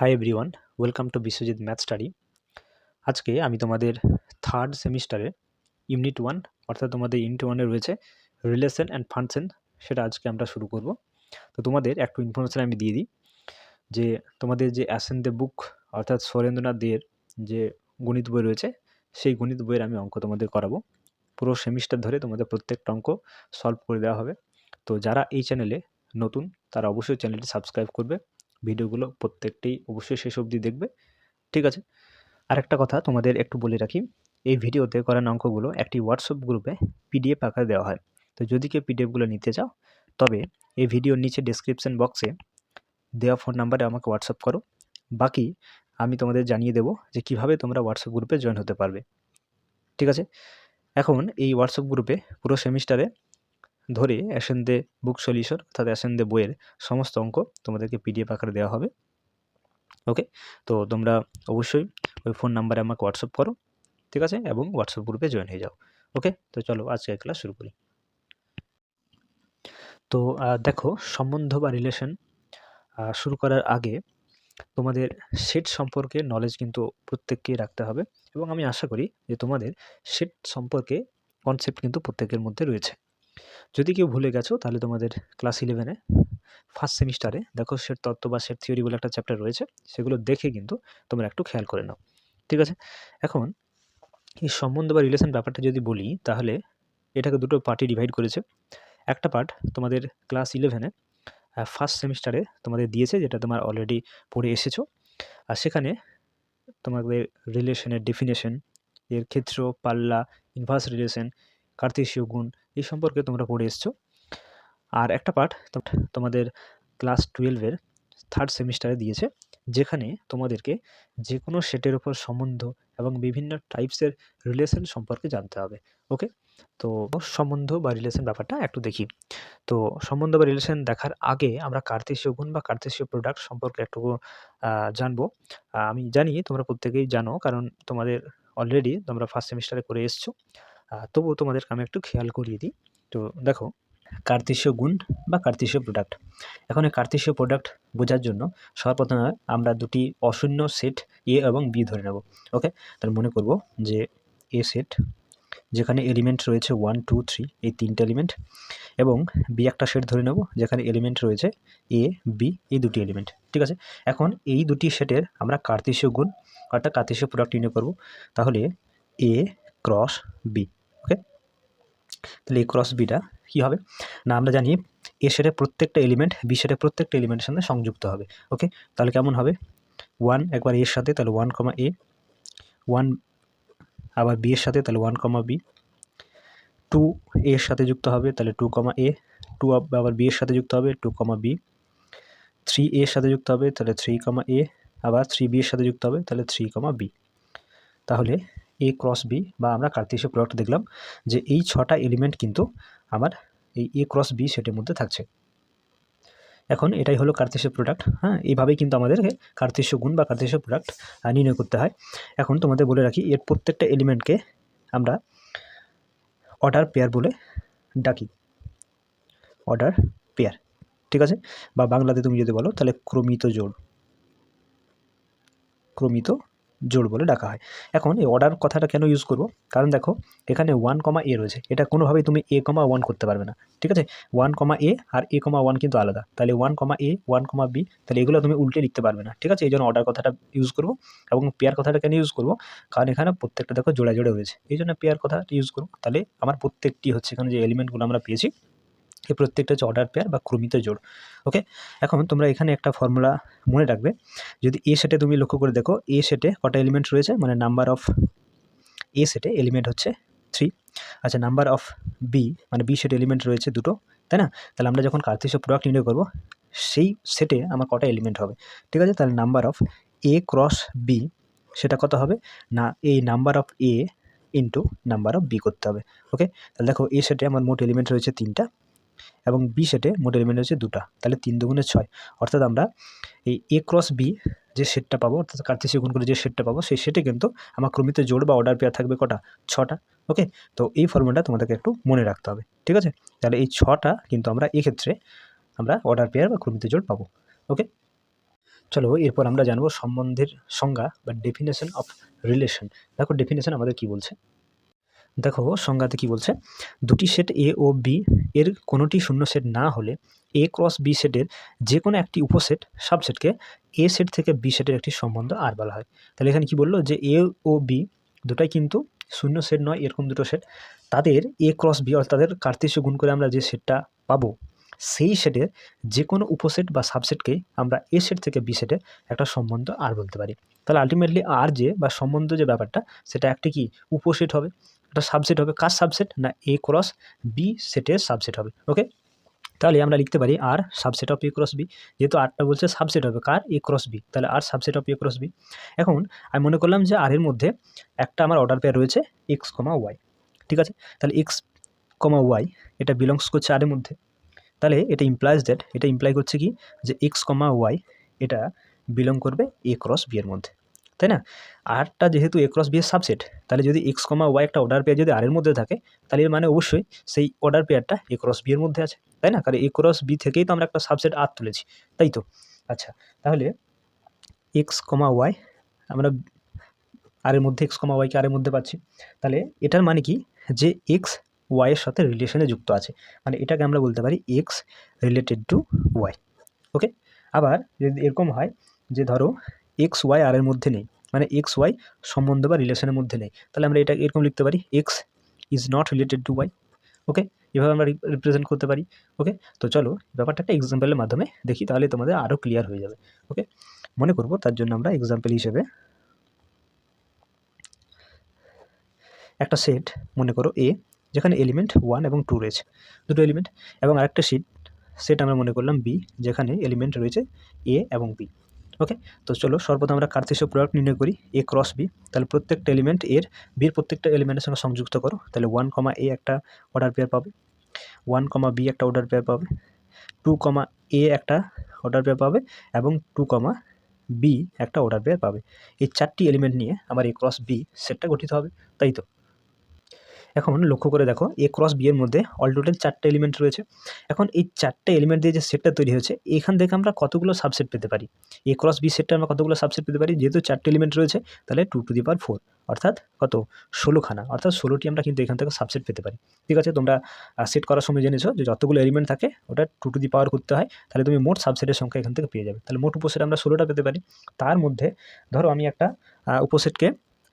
Hi everyone, welcome to Biswajit math study. আজকে আমি তোমাদের থার্ড সেমিস্টারে ইউনিট 1 অর্থাৎ তোমাদের ইউনিট 1-এ রয়েছে রিলেশন অ্যান্ড ফাংশন, সেটা আজকে আমরা শুরু করব। তো তোমাদের একটু ইনফরমেশান আমি দিয়ে দিই যে তোমাদের যে অ্যাসেন বুক অর্থাৎ সুরেন্দ্রনাথ দের যে গণিত বই রয়েছে, সেই গণিত বইয়ের আমি অঙ্ক তোমাদের করাবো। পুরো সেমিস্টার ধরে তোমাদের প্রত্যেকটা অঙ্ক সলভ করে দেওয়া হবে। তো যারা এই চ্যানেলে নতুন তারা অবশ্যই চ্যানেলটি সাবস্ক্রাইব করবে, ভিডিওগুলো প্রত্যেকটাই অবশ্যই শেষ অবধি দেখবে, ঠিক আছে? আরেকটা কথা তোমাদের একটু বলে রাখি, এই ভিডিওতে করানো অঙ্কগুলো একটি হোয়াটসঅ্যাপ গ্রুপে পিডিএফ আকারে দেওয়া হয়। তো যদি কেউ পিডিএফগুলো নিতে চাও, তবে এই ভিডিওর নিচে ডেসক্রিপশন বক্সে দেওয়া ফোন নাম্বারে আমাকে হোয়াটসঅ্যাপ করো। বাকি আমি তোমাদের জানিয়ে দেবো যে কীভাবে তোমরা হোয়াটসঅ্যাপ গ্রুপে জয়েন হতে পারবে, ঠিক আছে? এখন এই হোয়াটসঅ্যাপ গ্রুপে পুরো সেমিস্টারে ধরে অ্যাসেন বুক সলিউশন অর্থাৎ অ্যাসেন বইয়ের সমস্ত অঙ্ক তোমাদেরকে পিডিএফ আকারে দেওয়া হবে। ওকে, তো তোমরা অবশ্যই ওই ফোন নাম্বারে আমাকে হোয়াটসঅ্যাপ করো, ঠিক আছে? এবং হোয়াটসঅ্যাপ গ্রুপে জয়েন হয়ে যাও। ওকে, তো চলো আজকে ক্লাস শুরু করি। তো দেখো, সম্বন্ধ বা রিলেশন শুরু করার আগে তোমাদের সেট সম্পর্কে নলেজ কিন্তু প্রত্যেককেই রাখতে হবে, এবং আমি আশা করি যে তোমাদের সেট সম্পর্কে কনসেপ্ট কিন্তু প্রত্যেকের মধ্যে রয়েছে। যদি কেউ ভুলে গেছো তাহলে তোমাদের ক্লাস 11-এ ফার্স্ট সেমিস্টারে দেখো সেট তত্ত্ব বা সেট থিওরি বলে একটা চ্যাপ্টার রয়েছে, সেগুলো দেখে কিন্তু তোমরা একটু খেয়াল করে নাও, ঠিক আছে? এখন এই সম্বন্ধ বা রিলেশন ব্যাপারটা যদি বলি, তাহলে এটাকে দুটো পার্টে ডিভাইড করেছে। একটা পার্ট তোমাদের ক্লাস 11-এ ফার্স্ট সেমিস্টারে তোমাদের দিয়েছে, যেটা তোমার অলরেডি পড়ে এসেছো। আর সেখানে তোমাদের রিলেশনের ডেফিনেশন, এর ক্ষেত্র, পাল্লা, ইনভার্স রিলেশন, কার্তেশীয় গুণ, এই সম্পর্কে তোমরা পড়ে এসছো। আর একটা পার্ট তোমাদের ক্লাস 12-এর থার্ড সেমিস্টারে দিয়েছে, যেখানে তোমাদেরকে যে কোনো সেটের ওপর সম্বন্ধ এবং বিভিন্ন টাইপসের রিলেশন সম্পর্কে জানতে হবে। ওকে, তো সম্বন্ধ বা রিলেশন ব্যাপারটা একটু দেখি। তো সম্বন্ধ বা রিলেশন দেখার আগে আমরা কার্তেশীয় গুণ বা কার্তেশীয় প্রোডাক্ট সম্পর্কে একটু জানবো। আমি জানি তোমরা প্রত্যেকেই জানো, কারণ তোমাদের অলরেডি তোমরা ফার্স্ট সেমিস্টারে করে এসছো। তবুও তোমাদেরকে আমি একটু খেয়াল করিয়ে দিই। তো দেখো, কার্তেশীয় গুণ বা কার্তেশীয় প্রোডাক্ট। এখন এই কার্তেশীয় প্রোডাক্ট বোঝার জন্য সর্বপ্রথমে আমরা দুটি অশূন্য সেট এ এবং বি ধরে নেব। ওকে, তাহলে মনে করব যে এ সেট, যেখানে এলিমেন্ট রয়েছে 1, 2, 3 এই তিনটে এলিমেন্ট, এবং বি একটা সেট ধরে নেব যেখানে এলিমেন্ট রয়েছে এ, বি এই দুটি এলিমেন্ট, ঠিক আছে? এখন এই দুটি সেটের আমরা কার্তেশীয় গুণ অর্থাৎ কার্তেশীয় প্রোডাক্ট নির্ণয় করব। তাহলে এ ক্রস বি। ওকে, তাহলে এ ক্রস বিটা কী হবে না, আমরা জানি এ সেটের প্রত্যেকটা এলিমেন্ট বি সেটের প্রত্যেকটা এলিমেন্টের সাথে সংযুক্ত হবে। ওকে, তাহলে কেমন হবে, 1 একবার এর সাথে, তাহলে 1, এ, 1 আবার বি এর সাথে, তাহলে 1, বি, 2 এর সাথে যুক্ত হবে, তাহলে 2, এ, 2 আবার বি এর সাথে যুক্ত হবে, 2, বি, 3 এর সাথে যুক্ত হবে, তাহলে 3, এ, আবার 3 বি এর সাথে যুক্ত হবে, তাহলে 3, বি। তাহলে এ ক্রস বি বা আমরা কার্তেশীয় প্রোডাক্ট দেখলাম যে এই 6টা এলিমেন্ট কিন্তু আমার এই এ ক্রস বি সেটের মধ্যে থাকছে। এখন এটাই হলো কার্তেশীয় প্রোডাক্ট। হ্যাঁ, এইভাবেই কিন্তু আমাদেরকে কার্তেশীয় গুণ বা কার্তেশীয় প্রোডাক্ট নির্ণয় করতে হয়। এখন তোমাদের বলে রাখি, এর প্রত্যেকটা এলিমেন্টকে আমরা অর্ডার পেয়ার বলে ডাকি, অর্ডার পেয়ার, ঠিক আছে? বা বাংলাতে তুমি যদি বলো তাহলে ক্রমিত জোড়, ক্রমিত জোড় বলে ডাকা হয়। এখন এই অর্ডার কথাটা কেন ইউজ করব, কারণ দেখো এখানে 1, এ রয়েছে, এটা কোনোভাবেই তুমি এ, 1 করতে পারবে না, ঠিক আছে? 1, এ আর এ, 1 কিন্তু আলাদা, তাহলে 1, এ, 1, বি, তাহলে এগুলো তুমি উল্টে লিখতে পারবে না, ঠিক আছে? এই জন্য অর্ডার কথাটা ইউজ করব। এবং পেয়ার কথাটা কেন ইউজ করব, কারণ এখানে প্রত্যেকটা দেখো জোড়া জোড়ে রয়েছে, এই জন্য পেয়ার কথাটা ইউজ করব। তাহলে আমার প্রত্যেকটি হচ্ছে এখানে যে এলিমেন্টগুলো আমরা পেয়েছি, এই প্রত্যেকটা হচ্ছে অর্ডার পেয়ার বা ক্রমিত জোড়। ওকে, এখন তোমরা এখানে একটা ফর্মুলা মনে রাখবে, যদি এ সেটে তুমি লক্ষ্য করে দেখো, এ সেটে কটা এলিমেন্ট রয়েছে, মানে নাম্বার অফ এ সেটে এলিমেন্ট হচ্ছে 3। আচ্ছা, নাম্বার অফ বি মানে বি সেটে এলিমেন্ট রয়েছে 2, তাই না? তাহলে আমরা যখন কার্তেশীয় প্রোডাক্ট নির্ণয় করব, সেই সেটে আমার কটা এলিমেন্ট হবে, ঠিক আছে? তাহলে number of A cross B সেটা কত হবে না, এই number of A into number of B করতে হবে। ওকে, তাহলে দেখো এ সেটে আমার মোট এলিমেন্ট রয়েছে 3টা এবং বি সেটে মোট এলিমেন্ট হচ্ছে 2টা, তাহলে 3 দুগুণে 6। অর্থাৎ আমরা এই এ ক্রস বি যে সেটটা পাবো, অর্থাৎ কার্তেশীয় গুণ করে যে সেটটা পাবো, সেই সেটে কিন্তু আমার ক্রমিত জোড় বা অর্ডার পেয়ার থাকবে কটা, 6টা। ওকে, তো এই ফর্মুলাটা তোমাদেরকে একটু মনে রাখতে হবে, ঠিক আছে? তাহলে এই 6টা কিন্তু আমরা এক্ষেত্রে আমরা অর্ডার পেয়ার বা ক্রমিত জোড় পাবো। ওকে, চলো এরপর আমরা জানবো সম্বন্ধের সংজ্ঞা বা ডেফিনেশন অফ রিলেশন। দেখো ডেফিনেশন আমাদের কি বলছে, দেখো সংজ্ঞাতে কি বলছে, দুটি সেট এ ও বি এর কোনোটি শূন্য সেট না হলে এ ক্রস বি সেটের যে কোনো একটি উপসেট সাবসেটকে এ সেট থেকে বি সেটের একটি সম্বন্ধ আর বলা হয়। তাহলে এখানে কি বললো যে এ ও বি দুটাই কিন্তু শূন্য সেট নয়, এরকম দুটো সেট, তাদের এ ক্রস বি অর্থাৎ তাদের কার্তেশীয় গুণ করে আমরা যে সেটটা পাবো সেই সেটের যে কোনো উপসেট বা সাবসেটকেই আমরা এ সেট থেকে বি সেটে একটা সম্বন্ধ আর বলতে পারি। তাহলে আলটিমেটলি আর যে বা সম্বন্ধ যে ব্যাপারটা সেটা একটি কি উপসেট হবে, একটা সাবসেট হবে। কার সাবসেট? না এ ক্রস বি সেটের সাবসেট হবে। ওকে, তাহলে আমরা লিখতে পারি R subset of A cross B, যেহেতু আরটা বলছে সাবসেট হবে কার এ ক্রস বি, তাহলে R subset of A cross B. এখন আমি মনে করলাম যে আর এর মধ্যে একটা আমার অর্ডার পেয়ার রয়েছে এক্স কমা ওয়াই, ঠিক আছে, তাহলে এক্স কমা ওয়াই এটা বিলংস করছে আর এর মধ্যে, তাহলে এটা ইমপ্লাইজ দ্যাট, এটা ইমপ্লাই করছে কি যে এক্স কমা ওয়াই এটা বিলং করবে এ ক্রস বি এর মধ্যে, তাই না? আরটা যেহেতু এ ক্রস বি এর সাবসেট, তাহলে যদি এক্স কমা ওয়াই একটা অর্ডার পেয়ার যদি আর এর মধ্যে থাকে, তাহলে এর মানে অবশ্যই সেই অর্ডার পেয়ারটা এ ক্রস বি এর মধ্যে আছে, তাই না? কারণ এ ক্রস বি থেকেই তো আমরা একটা সাবসেট আর তুলেছি, তাই তো? আচ্ছা, তাহলে এক্স কমা ওয়াই আমরা আর এর মধ্যে এক্স কমা ওয়াইকে আর এর মধ্যে পাচ্ছি, তাহলে এটার মানে কি যে এক্স ওয়াইয়ের সাথে রিলেশনে যুক্ত আছে, মানে এটাকে আমরা বলতে পারি এক্স রিলেটেড টু ওয়াই। ওকে, আবার যদি এরকম হয় যে ধরো এক্স ওয়াই আর এর মধ্যে নেই, মানে এক্স ওয়াই সম্বন্ধ বা রিলেশনের মধ্যে নেই, তাহলে আমরা এটা এরকম লিখতে পারি x is not related to y. Okay, এভাবে আমরা রিপ্রেজেন্ট করতে পারি। ওকে, তো চলো ব্যাপারটা একটা এক্সাম্পলের মাধ্যমে দেখি, তাহলে তোমাদের আরও ক্লিয়ার হয়ে যাবে। ওকে, মনে করবো তার জন্য আমরা এক্সাম্পল হিসেবে একটা সেট মনে করো এ, যেখানে এলিমেন্ট 1 এবং 2 রয়েছে, দুটো এলিমেন্ট, এবং আরেকটা সেট আমরা মনে করলাম বি, যেখানে এলিমেন্ট রয়েছে এ এবং বি। ওকে, তো চলো সর্বপ্রথম আমরা কার্তেশীয় প্রোডাক্ট নির্ণয় করি এ ক্রস বি। তাহলে প্রত্যেকটা এলিমেন্ট এর বির প্রত্যেকটা এলিমেন্টের সঙ্গে সংযুক্ত করো, তাহলে 1 কমা এ একটা অর্ডার পেয়ার পাবে, 1 কমা বি একটা অর্ডার পেয়ার পাবে, 2 কমা এ একটা অর্ডার পেয়ার পাবে, এবং 2 কমা বি একটা অর্ডার পেয়ার পাবে। এই চারটি এলিমেন্ট নিয়ে আমার এ ক্রস বি সেটটা গঠিত হবে, তাই তো? এখন লক্ষ্য করে দেখো এ ক্রস বি এর মধ্যে অল টোটাল 4টে এলিমেন্ট রয়েছে। এখন এই 4টে এলিমেন্ট দিয়ে যে সেটটা তৈরি হয়েছে, এখান থেকে আমরা কতগুলো সাবসেট পেতে পারি? এ ক্রস বি সেটটা আমরা কতগুলো সাবসেট পেতে পারি? যেহেতু 4টে এলিমেন্ট রয়েছে, তাহলে 2 টু দি পাওয়ার 4, অর্থাৎ কত? 16খানা, অর্থাৎ 16টি আমরা কিন্তু এখান থেকে সাবসেট পেতে পারি। ঠিক আছে, তোমরা সেট করার সময় জেনেছো যে যতগুলো এলিমেন্ট থাকে ওটা 2 টু দি পাওয়ার করতে হয়, তাহলে তুমি মোট সাবসেটের সংখ্যা এখান থেকে পেয়ে যাবে। তাহলে মোট উপসেট আমরা 16টা পেতে পারি। তার মধ্যে ধরো আমি একটা উপসেটকে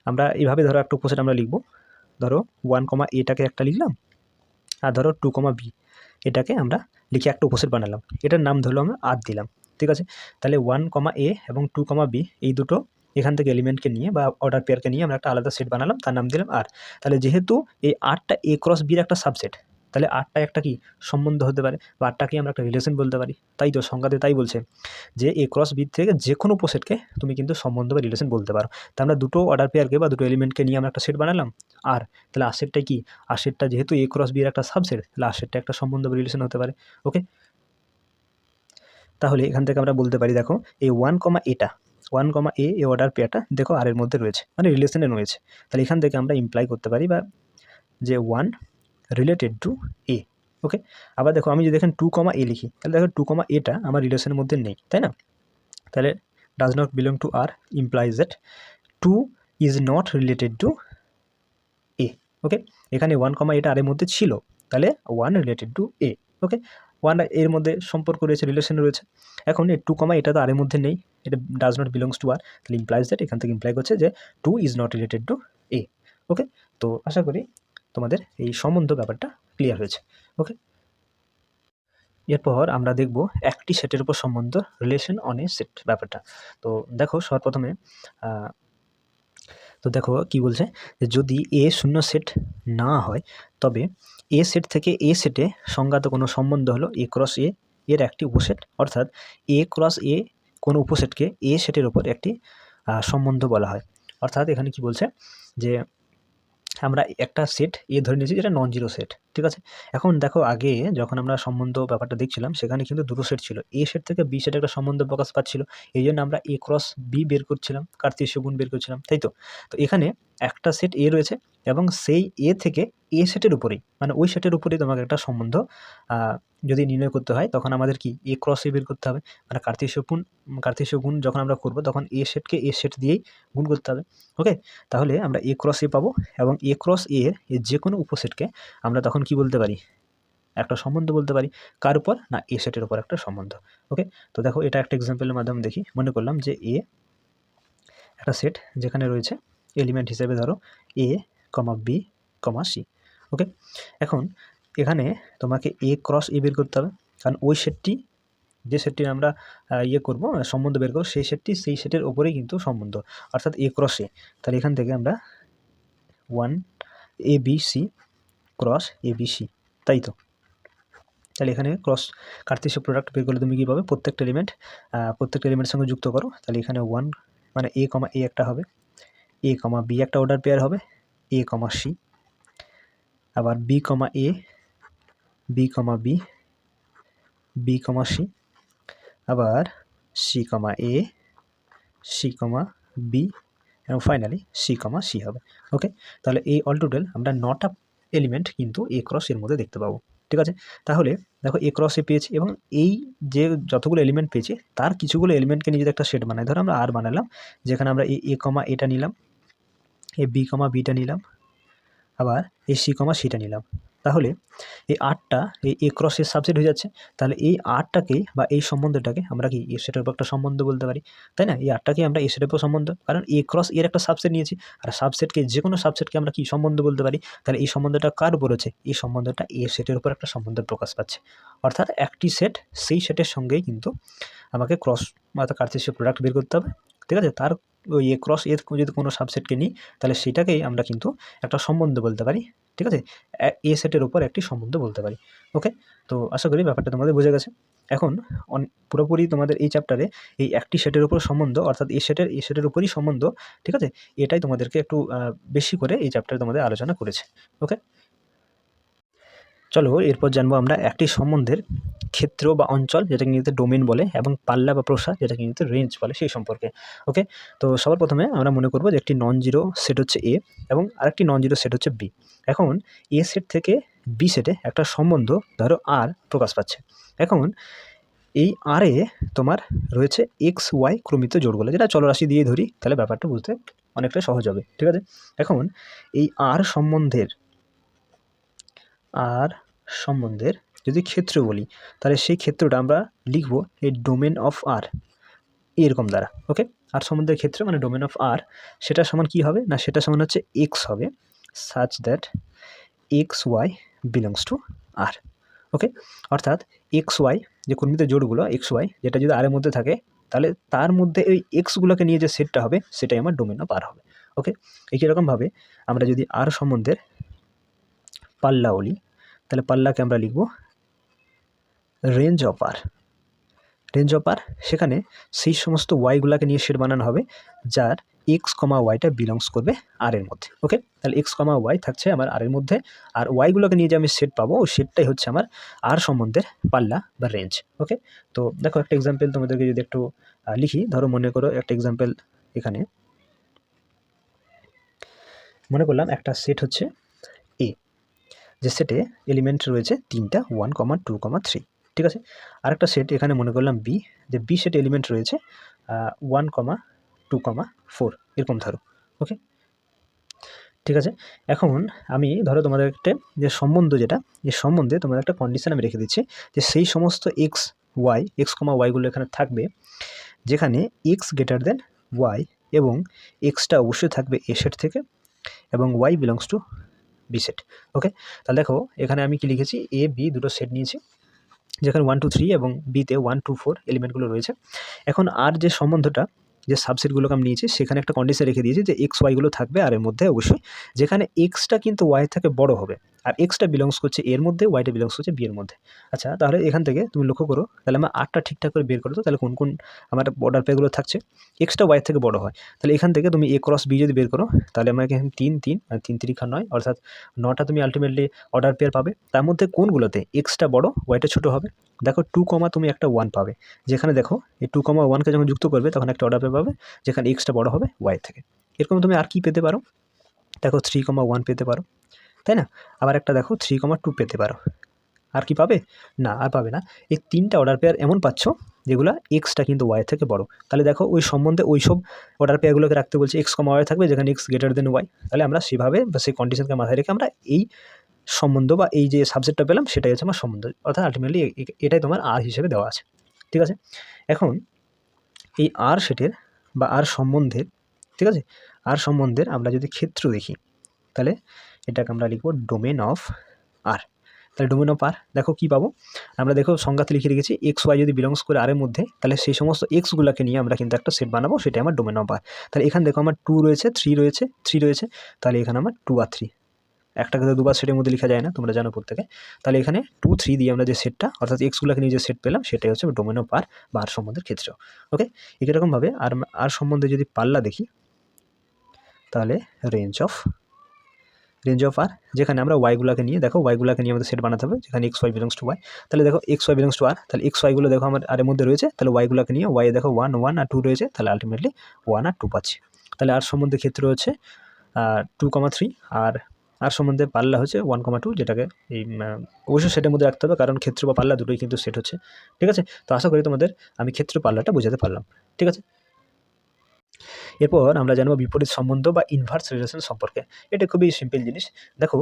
আমরা এইভাবে ধরো একটা উপসেট আমরা লিখব, ধরো 1 কমা এটাকে একটা লিখলাম, আর ধরো 2 কমা বি এটাকে আমরা লিখে একটা উপসেট বানালাম, এটার নাম ধরলো আমরা আর দিলাম। ঠিক আছে, তাহলে 1 কমা এ এবং 2 কমা বি এই দুটো এখান থেকে এলিমেন্টকে নিয়ে বা অর্ডার পেয়ারকে নিয়ে আমরা একটা আলাদা সেট বানালাম, তার নাম দিলাম আর। তাহলে যেহেতু এই আরটা এ ক্রস বির একটা সাবসেট, তাহলে আরটা একটা কি সম্বন্ধ হতে পারে, বা আরটাকে আমরা একটা রিলেশন বলতে পারি, তাই তো? সংজ্ঞাতে তাই বলছে যে এ ক্রস বি থেকে যে কোনো উপসেটকে তুমি কিন্তু সম্বন্ধ বা রিলেশন বলতে পারো। তা আমরা দুটো অর্ডার পেয়ারকে বা দুটো এলিমেন্টকে নিয়ে আমরা একটা সেট বানালাম আর, তাহলে আর সেটটা কি? আর সেটটা যেহেতু এ ক্রস বি এর একটা সাবসেট, তাহলে আর সেটটা একটা সম্বন্ধ বা রিলেশন হতে পারে। ওকে, তাহলে এখান থেকে আমরা বলতে পারি দেখো এই 1 কমা এটা 1 কমা এ এই অর্ডার পেয়ারটা দেখো আর এর মধ্যে রয়েছে, মানে রিলেশনে রয়েছে, তাহলে এখান থেকে আমরা ইমপ্লাই করতে পারি বা যে 1 রিলেটেড টু এ। ওকে, আবার দেখো আমি যদি এখানে 2 কমা এ লিখি, তাহলে দেখো 2 কমা এটা আমার রিলেশনের মধ্যে নেই, তাই না? তাহলে does not belong to R implies that 2 is not related to A. Okay, এখানে 1 কমা এটা আর এর মধ্যে ছিল, তাহলে 1 রিলেটেড টু এ। ওকে, 1 এর মধ্যে সম্পর্ক রয়েছে, রিলেশন রয়েছে। এখন এই 2 কমা এটা তো আর এর মধ্যে নেই, এটা does not belongs to R, তাহলে ইমপ্লাইজ দ্যাট এখান থেকে ইমপ্লাই করছে যে 2 is not related to A. ওকে, তো আশা করি তোমাদের এই সম্বন্ধ ব্যাপারটা ক্লিয়ার হয়েছে। ওকে, এরপর আমরা দেখব একটি সেটের উপর সম্বন্ধ, রিলেশন অন এ সেট ব্যাপারটা। তো দেখো সর্বপ্রথমে তো দেখো কি বলছে যে যদি এ শূন্য সেট না হয়, তবে এ সেট থেকে এ সেটে সংজ্ঞাত কোনো সম্বন্ধ হলো এ ক্রস এ এর একটি উপসেট, অর্থাৎ এ ক্রস এ কোনো উপসেটকে এ সেটের উপর একটি সম্বন্ধ বলা হয়। অর্থাৎ এখানে কি বলছে যে আমরা একটা সেট এ ধরে নিয়েছি যেটা নন জিরো সেট। ঠিক আছে, এখন দেখো আগে যখন আমরা সম্বন্ধ ব্যাপারটা দেখছিলাম, সেখানে কিন্তু দুটো সেট ছিল, এ সেট থেকে বি সেটে একটা সম্বন্ধ প্রকাশ পাচ্ছিল, এই জন্য আমরা এ ক্রস বি বের করছিলাম, কার্তেশীয় গুণ বের করছিলাম, তাই তো? তো এখানে একটা সেট এ রয়েছে এবং সেই এ থেকে এ সেটের উপরেই, মানে ওই সেটের উপরেই তোমাকে একটা সম্বন্ধ যদি নির্ণয় করতে হয়, তখন আমাদের কি এ ক্রস এ বের করতে হবে। মানে কার্তেশীয় গুণ যখন আমরা করব, তখন এ সেটকে এ সেট দিয়েই গুণ করতে হবে। ওকে, তাহলে আমরা এ ক্রস এ পাবো, এবং এ ক্রস এর যে কোনো উপসেটকে আমরা তখন কি বলতে পারি, একটা সম্বন্ধ বলতে পারি। কার উপর না, এ সেটের উপর একটা সম্বন্ধ। ওকে, তো দেখো এটা একটা এক্সাম্পলের মাধ্যমে দেখি। মনে করলাম যে এ একটা সেট যেখানে রয়েছে এলিমেন্ট হিসেবে ধরো এ কমা বি কমা সি। ওকে, এখন এখানে তোমাকে এ ক্রস এ বের করতে হবে, কারণ ওই সেটটি, যে সেটটি আমরা করব সম্বন্ধ বের করবো, সেই সেটটি সেই সেটের ওপরেই কিন্তু সম্বন্ধ, অর্থাৎ এ ক্রস এ। তাহলে এখান থেকে আমরা 1 A B C cross A B C, তাই তো। তাহলে এখানে ক্রস কার্তেশীয় প্রোডাক্ট বের করলে তুমি কী পাবে, প্রত্যেকটা এলিমেন্টের সঙ্গে যুক্ত করো। তাহলে এখানে 1 মানে এ কমা এ একটা হবে, এ কমা বি একটা অর্ডার পেয়ার হবে, এ কমা সি, আবার বি কমা এ, B comma B, B comma C, আবার সি কমা এ, সি কমা বি, এবং ফাইনালি সি কমা সি হবে। ওকে, তাহলে এই অল টোটাল আমরা 9টা এলিমেন্ট কিন্তু এ ক্রস এর মধ্যে দেখতে পাবো। ঠিক আছে, তাহলে দেখো এ ক্রস এ পেয়েছি, এবং এই যে যতগুলো এলিমেন্ট পেয়েছি তার কিছুগুলো এলিমেন্টকে নিয়ে যদি একটা সেট বানাই, ধরো আমরা আর বানালাম, যেখানে আমরা এ কমা এটা নিলাম, এ বি কমা বিটা নিলাম, আবার এই সি কমা সিটা নিলাম, তাহলে এই 8টা এই এ ক্রসের সাবসেট হয়ে যাচ্ছে। তাহলে এই 8টাকেই বা এই সম্বন্ধটাকে আমরা কি এ সেটের উপর একটা সম্বন্ধ বলতে পারি, তাই না? এই 8টাকে আমরা এ সেটের উপর সম্বন্ধ, কারণ এ ক্রস এর একটা সাবসেট নিয়েছি, আর সাবসেটকে যে কোনো সাবসেটকে আমরা কি সম্বন্ধ বলতে পারি। তাহলে এই সম্বন্ধটা কার উপর আছে, এই সম্বন্ধটা এ সেটের উপর একটা সম্বন্ধ প্রকাশ পাচ্ছে, অর্থাৎ একটি সেট সেই সেটের সঙ্গেই কিন্তু আমাকে ক্রস অর্থাৎ কার্তেশীয় প্রোডাক্ট বের করতে হবে। ঠিক আছে, তার ওই এ ক্রস এর যদি কোনো সাবসেটকে নিই, তাহলে সেটাকেই আমরা কিন্তু একটা সম্বন্ধ বলতে পারি। ঠিক আছে, এ সেটের উপর একটি সম্বন্ধ বলতে পারি। ওকে, তো আশা করি ব্যাপারটা তোমাদের বোঝা গেছে। এখন পুরোপুরি তোমাদের এই চ্যাপ্টারে এই একটি সেটের উপর সম্বন্ধ, অর্থাৎ এ সেটের উপরই সম্বন্ধ, ঠিক আছে, এটাই তোমাদেরকে একটু বেশি করে এই চ্যাপ্টারে তোমাদের আলোচনা করেছে। ওকে, চলো এরপর জানবো আমরা একটি সম্বন্ধের ক্ষেত্র বা অঞ্চল, যেটাকে ইংরেজিতে ডোমেন বলে, এবং পাল্লা বা প্রসার, যেটাকে ইংরেজিতে রেঞ্জ বলে, সেই সম্পর্কে। ওকে, তো সবার প্রথমে আমরা মনে করবো যে একটি নন জিরো সেট হচ্ছে এ, এবং আরেকটি নন জিরো সেট হচ্ছে বি। এখন এ সেট থেকে বি সেটে একটা সম্বন্ধ ধরো আর প্রকাশ পাচ্ছে। এখন এই আর এ তোমার রয়েছে এক্স ওয়াই ক্রমিত জোড়গুলো, যেটা চলরাশি দিয়ে ধরি, তাহলে ব্যাপারটা বুঝতে অনেকটা সহজ হবে। ঠিক আছে, এখন এই আর সম্বন্ধের যদি ক্ষেত্র বলি, তাহলে সেই ক্ষেত্রটা আমরা লিখব এই ডোমেন অফ আর এরকম দ্বারা। ওকে, আর সম্বন্ধের ক্ষেত্র মানে ডোমেন অফ আর, সেটা সমান কি হবে না, সেটা সমান হচ্ছে এক্স হবে, such that x y belongs to R. Okay, অর্থাৎ এক্স ওয়াই যে কর্মিত জোড়গুলো এক্স ওয়াই, যেটা যদি আর এর মধ্যে থাকে, তাহলে তার মধ্যে ওই এক্সগুলোকে নিয়ে যে সেটটা হবে সেটাই আমার ডোমেন অফ আর হবে। ওকে, একই রকমভাবে আমরা যদি আর সম্বন্ধের পাল্লা বলি, তাহলে পাল্লাকে আমরা লিখব range of R. Range of R, সেখানে সেই সমস্ত ওয়াইগুলোকে নিয়ে সেট বানানো হবে যার এক্স কমা ওয়াইটা বিলংস করবে আর এর মধ্যে। ওকে, তাহলে এক্স কমা ওয়াই থাকছে আমার আর এর মধ্যে, আর ওয়াইগুলোকে নিয়ে যে আমি সেট পাবো, ওই সেটটাই হচ্ছে আমার আর সম্বন্ধের পাল্লা বা রেঞ্জ। ওকে, তো দেখো একটা এক্সাম্পল তোমাদেরকে যদি একটু লিখি, ধরো মনে করো একটা এক্সাম্পল, এখানে মনে করলাম একটা সেট হচ্ছে এ, যে সেটে এলিমেন্ট রয়েছে 3টা 1, 2, 3। ঠিক আছে, আরেকটা সেট এখানে মনে করলাম বি, যে বি সেট এলিমেন্ট রয়েছে 1, 2, 4, এরকম ধরো। ওকে, ঠিক আছে, এখন আমি ধরো তোমাদের একটা যে সম্বন্ধ, যেটা এই সম্বন্ধে তোমাদের একটা কন্ডিশন আমি রেখে দিচ্ছি, যে সেই সমস্ত এক্স কমা ওয়াইগুলো এখানে থাকবে যেখানে এক্স গ্রেটার দেন ওয়াই, এবং এক্সটা অবশ্যই থাকবে এ সেট থেকে, এবং y belongs to B set. Okay, তাহলে দেখো এখানে আমি কি লিখেছি, এ বি দুটো সেট নিয়েছি, যেখানে 1, 2, 3 এবং বিতে 1, 2, 4 এলিমেন্টগুলো রয়েছে। এখন আর যে সম্বন্ধটা, যে সাবসেটগুলোকে আমি নিয়েছি, সেখানে একটা কন্ডিশন রেখে দিয়েছি যে এক্স ওয়াইগুলো থাকবে আর এর মধ্যে অবশ্যই, যেখানে এক্সটা কিন্তু ওয়াই থেকে বড় হবে, আর এক্সটা বিলংস করছে এর মধ্যে, ওয়াইটা বিলংস করছে বি এর মধ্যে। আচ্ছা, তাহলে এখান থেকে তুমি লক্ষ্য করো, তাহলে আমার আরটা ঠিকঠাক করে বের করো তো, তাহলে কোন কোন আমার অর্ডার পেগুলো থাকছে, এক্সটা ওয়াই থেকে বড় হয়। তাহলে এখান থেকে তুমি এ ক্রস বি যদি বের করো, তাহলে আমাকে এখানে 3, 3 আর 3, 3 9, অর্থাৎ 9টা তুমি আলটিমেটলি অর্ডার পেয়ার পাবে। তার মধ্যে কোনগুলোতে এক্সটা বড় ওয়াইটা ছোটো হবে, দেখো 2, তুমি একটা 1 পাবে, যেখানে দেখো এই 2, 1কে যখন যুক্ত করবে তখন একটা অর্ডার পেয়ার পাবে যেখানে এক্সটা বড় হবে ওয়াই থেকে। এরকম তুমি আর কি পেতে পারো, দেখো 3, 1 পেতে পারো, তাই না? আবার একটা দেখো 3,2 পেতে পারো। আর কি পাবে? না, আর পাবে না। এই 3টা অর্ডার পেয়ার এমন পাচ্ছ যেগুলা এক্সটা কিন্তু ওয়াই থেকে বড়। তাহলে দেখো ওই সম্বন্ধে ওইসব অর্ডার পেয়ারগুলোকে রাখতে বলছে এক্স, ওয়াই থাকবে যেখানে এক্স গ্রেটার দেন ওয়াই। তাহলে আমরা সেভাবে বা সেই কন্ডিশনকে মাথায় রেখে আমরা এই সম্বন্ধ বা এই যে সাবজেক্টটা পেলাম সেটাই হচ্ছে আমার সম্বন্ধ, অর্থাৎ আলটিমেটলি এটাই তোমার আর হিসেবে দেওয়া আছে। ঠিক আছে? এখন এই আর সেটের বা আর সম্বন্ধের, ঠিক আছে, আর সম্বন্ধের আমরা যদি ক্ষেত্র দেখি তাহলে এটাকে আমরা লিখব ডোমেন অফ আর। তাহলে ডোমেন অফ আর দেখো কী পাবো আমরা, দেখো সংজ্ঞাতে লিখে রেখেছি এক্স ওয়াই যদি বিলংস করে আর এর মধ্যে, তাহলে সেই সমস্ত এক্সগুলোকে নিয়ে আমরা কিন্তু একটা সেট বানাবো, সেটা আমার ডোমেন অফ আর। তাহলে এখানে দেখো আমার 2 রয়েছে, 3 রয়েছে, তাহলে এখানে আমার 2 আর 3, একটাকে তো দুবার সেটের মধ্যে লেখা যায় না, তোমরা জানো প্রত্যেকে। তাহলে এখানে 2, 3 দিয়ে আমরা যে সেটটা অর্থাৎ এক্সগুলোকে নিয়ে যে সেট পেলাম সেটাই হচ্ছে ডোমেন অফ আর বা আর সম্বন্ধের ক্ষেত্র। ওকে, এরকমভাবে আর সম্বন্ধে যদি পাল্লা দেখি তাহলে রেঞ্জ অফ আর, যেখানে আমরা ওয়াইগুলোকে নিয়ে, দেখো ওয়াইগুলোকে নিয়ে আমাদের সেট বানাতে হবে যেখানে x y belongs to y. তাহলে দেখো x y belongs to R, তাহলে এক্স ওয়াইগুলো দেখো আমার আর এর মধ্যে রয়েছে, তাহলে ওয়াইগুলোকে নিয়ে ওয়াই দেখো 1, 1 আর 2 রয়েছে, তাহলে আলটিমেটলি 1 আর 2 পাচ্ছি। তাহলে আর সম্বন্ধে ক্ষেত্র হচ্ছে 2,3 আর সম্বন্ধে পাল্লা হচ্ছে 1,2, যেটাকে এই অবশ্যই সেটের মধ্যে রাখতে হবে কারণ ক্ষেত্র বা পাল্লা দুটোই কিন্তু সেট হচ্ছে। ঠিক আছে? তো আশা করি তোমাদের আমি ক্ষেত্র পাল্লাটা বোঝাতে পারলাম। ঠিক আছে? এরপর আমরা জানবো বিপরীত সম্বন্ধ বা ইনভার্স রিলেশন সম্পর্কে। এটা খুবই সিম্পল জিনিস। দেখো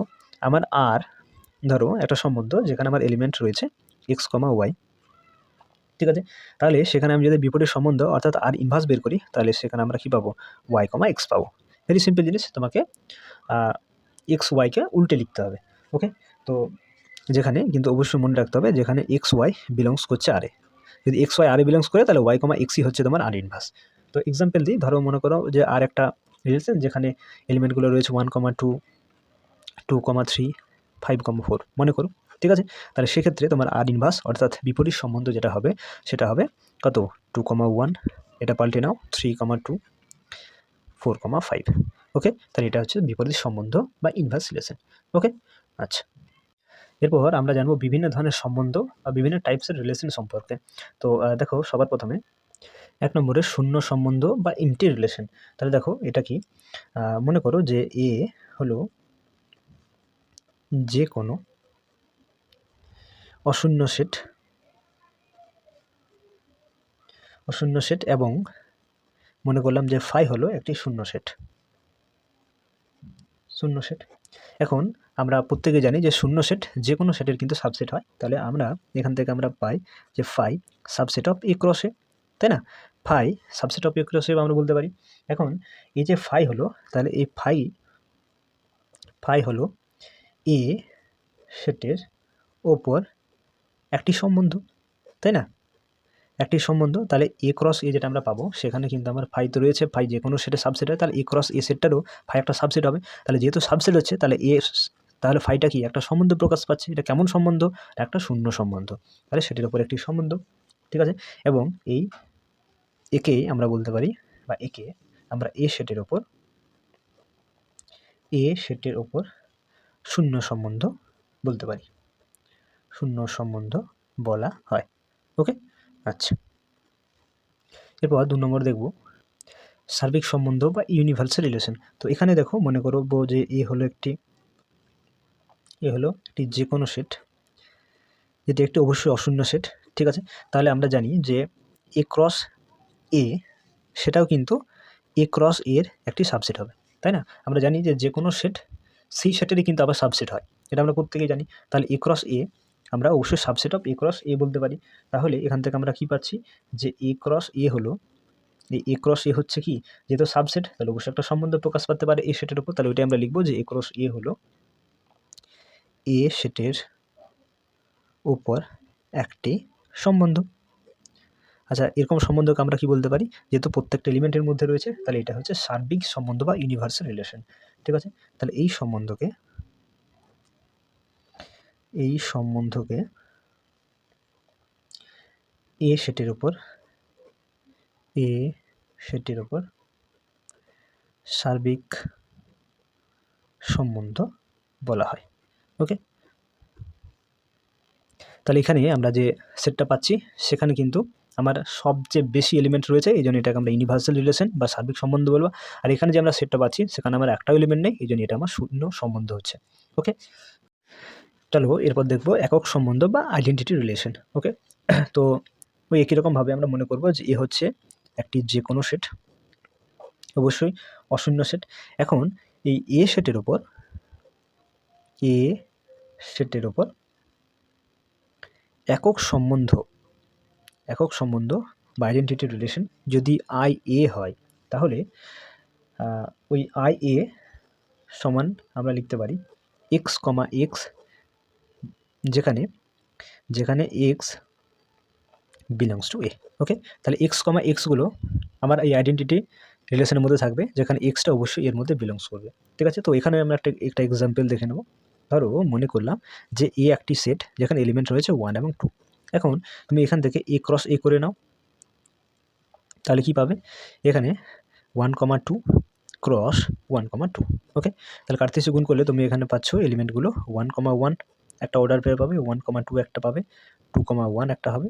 আমার আর, ধরো একটা সম্বন্ধ যেখানে আমার এলিমেন্ট রয়েছে এক্স, ওয়াই। ঠিক আছে? তাহলে সেখানে আমি যদি বিপরীত সম্বন্ধ অর্থাৎ আর ইনভার্স বের করি তাহলে সেখানে আমরা কী পাবো? ওয়াই, এক্স পাবো। ভেরি সিম্পল জিনিস, তোমাকে এক্স ওয়াইকে উল্টে লিখতে হবে। ওকে, তো যেখানে কিন্তু অবশ্যই মনে রাখতে হবে যেখানে এক্স ওয়াই বিলংস করছে আরে, যদি এক্স ওয়াই আরে বিলংস করে তাহলে ওয়াই, এক্সই হচ্ছে তোমার আর ইনভার্স। তো এক্সাম্পল দিই, ধরো মনে করো যে আর একটা রিলেশন যেখানে এলিমেন্টগুলো রয়েছে 1,2, 2,3, 5,4 মনে করো। ঠিক আছে? তাহলে সেক্ষেত্রে তোমার আর ইনভার্স অর্থাৎ বিপরীত সম্বন্ধ যেটা হবে সেটা হবে কত? 2,1, এটা পাল্টে নাও 3,2, 4,5। ওকে, তাহলে এটা হচ্ছে বিপরীত সম্বন্ধ বা ইনভার্স রিলেশন। ওকে, আচ্ছা। এরপর আমরা জানবো বিভিন্ন ধরনের সম্বন্ধ বা বিভিন্ন টাইপসের রিলেশন সম্পর্কে। তো দেখো সবার প্রথমে 1 নম্বরে শূন্য সম্বন্ধ বা এমটি রিলেশন। তাহলে দেখো এটা কি? মনে করো যে এ হলো যে কোনো অশূন্য সেট এবং মনে করলাম যে ফাই হলো একটি শূন্য সেট। এখন আমরা প্রত্যেকে জানি যে শূন্য সেট যে কোনো সেটের কিন্তু সাবসেট হয়। তাহলে আমরা এখান থেকে আমরা পাই যে phi subset of A cross A, তাই না? Phi subset of A cross A আমরা বলতে পারি। এখন এই যে ফাই হলো, তাহলে এই ফাই হলো এ সেটের ওপর একটি সম্বন্ধ, তাই না? একটি সম্বন্ধ, তাহলে এ ক্রস এ যেটা আমরা পাবো সেখানে কিন্তু আমার ফাই তো রয়েছে, ফাই যে কোনো সেটের সাবসেট হয়, তাহলে এ ক্রস এ সেটটারও ফাই একটা সাবসেট হবে। তাহলে যেহেতু সাবসেট হচ্ছে তাহলে তাহলে ফাইটা কি একটা সম্বন্ধ প্রকাশ পাচ্ছে। এটা কেমন সম্বন্ধ? একটা শূন্য সম্বন্ধ, তাহলে সেটির উপর একটি সম্বন্ধ। ঠিক আছে? এবং এই একে আমরা বলতে পারি বা একে আমরা এ সেটের ওপর শূন্য সম্বন্ধ বলতে পারি, শূন্য সম্বন্ধ বলা হয়। ওকে, আচ্ছা। এরপর 2 নম্বর দেখব সার্বিক সম্বন্ধ বা ইউনিভার্সাল রিলেশন। তো এখানে দেখো মনে করব যে এ হলো একটি যে কোনো সেট, যেটি একটি অবশ্যই অশূন্য সেট। ঠিক আছে? তাহলে আমরা জানি যে এ ক্রস এ সেটাও কিন্তু এ ক্রস এর একটি সাবসেট হবে, তাই না? আমরা জানি যে কোনো সেট সেই সেটেরই কিন্তু আবার সাবসেট হয়, এটা আমরা প্রত্যেকেই জানি। তাহলে এ ক্রস এ আমরা অবশ্যই সাবসেট অফ এ ক্রস এ বলতে পারি। তাহলে এখান থেকে আমরা কি পাচ্ছি যে এ ক্রস এ হলো, এই এ ক্রস এ হচ্ছে কি, যেহেতু সাবসেট তাহলে অবশ্যই একটা সম্বন্ধ প্রকাশ পাতে পারে এ সেটের উপর। তাহলে ওইটাই আমরা লিখবো যে এ ক্রস এ হলো এ সেটের উপর একটি সম্বন্ধ। আচ্ছা, এরকম সম্বন্ধকে আমরা কি বলতে পারি? যেহেতু প্রত্যেকটা এলিমেন্টের মধ্যে রয়েছে তাহলে এটা হচ্ছে সার্বিক সম্বন্ধ বা ইউনিভার্সাল রিলেশন। ঠিক আছে? তাহলে এই সম্বন্ধকে এ সেটের উপর সার্বিক সম্বন্ধ বলা হয়। ওকে, তাহলে এখানে আমরা যে সেটটা পাচ্ছি সেখানে কিন্তু আমার সবচেয়ে বেশি এলিমেন্ট রয়েছে, এই জন্য এটাকে আমরা ইউনিভার্সাল রিলেশন বা সার্বিক সম্বন্ধ বলবো। আর এখানে যে আমরা সেটটা পাচ্ছি সেখানে আমার একটাও এলিমেন্ট নেই, এই জন্য এটা আমার শূন্য সম্বন্ধ হচ্ছে। ওকে, চলো এরপর দেখবো একক সম্বন্ধ বা আইডেন্টিটি রিলেশন। ওকে, তো ওই একই রকমভাবে আমরা মনে করবো যে এ হচ্ছে একটি যে কোনো সেট, অবশ্যই অশূন্য সেট। এখন এই এ সেটের ওপর একক সম্বন্ধ বা আইডেন্টিটি রিলেশন যদি আই এ হয়, তাহলে ওই আই এ সমান আমরা লিখতে পারি এক্স কমা এক্স, যেখানে এক্স বিলংস টু এ। ওকে, তাহলে এক্স কমা এক্সগুলো আমার এই আইডেন্টিটি রিলেশনের মধ্যে থাকবে, যেখানে এক্সটা অবশ্যই এর মধ্যে বিলংস করবে। ঠিক আছে, তো এখানে আমরা একটা এক্সাম্পল দেখে নেব। ধরো মনে করলাম যে এ একটি সেট যেখানে এলিমেন্ট রয়েছে 1 এবং 2। এখন তুমি এখান থেকে এ ক্রস এ করে নাও, তাহলে কি পাবে? এখানে 1,2 ক্রস 1,2। ওকে, তাহলে কার্তেশীয় গুণ করলে তুমি এখানে পাচ্ছ এলিমেন্টগুলো 1,1 একটা অর্ডার পেয়ার পাবে, 1,2 একটা পাবে, 2,1 একটা হবে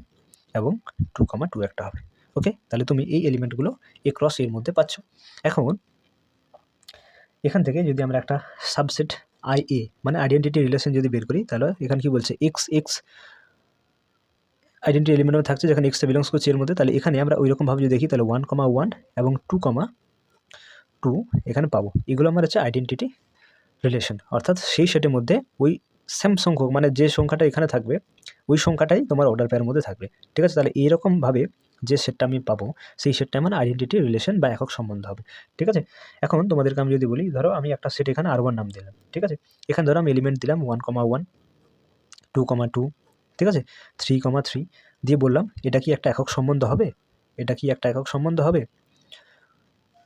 এবং 2,2 একটা হবে। ওকে, তাহলে তুমি এই এলিমেন্টগুলো এ ক্রস এর মধ্যে পাচ্ছ। এখন এখান থেকে যদি আমরা একটা সাবসেট আই এ মানে আইডেন্টিটি রিলেশন যদি বের করি, তাহলে এখানে কি বলছে? এক্স আইডেন্টিটি এলিমেন্টও থাকছে যেখানে এক্সটা বিলংস করছে এর মধ্যে। তাহলে এখানে আমরা ওই রকমভাবে যদি দেখি, তাহলে 1,1 এবং 2,2 এখানে পাবো। এগুলো আমার হচ্ছে আইডেন্টিটি রিলেশন, অর্থাৎ সেই সেটের মধ্যে ওই সেম সংখ্যক মানে যে সংখ্যাটা এখানে থাকবে ওই সংখ্যাটাই তোমার অর্ডার পেয়ারের মধ্যে থাকবে। ঠিক আছে, তাহলে এইরকমভাবে যে সেটটা আমি পাবো সেই সেটটা আমার আইডেন্টিটি রিলেশন বা একক সম্বন্ধ হবে। ঠিক আছে, এখন তোমাদেরকে আমি যদি বলি, ধরো আমি একটা সেট এখানে R1 নাম দিলাম। ঠিক আছে, এখানে ধরো আমি এলিমেন্ট দিলাম 1,1 2,2 ঠিক আছে 3,3 দিয়ে বললাম এটা কি একটা একক সম্বন্ধ হবে?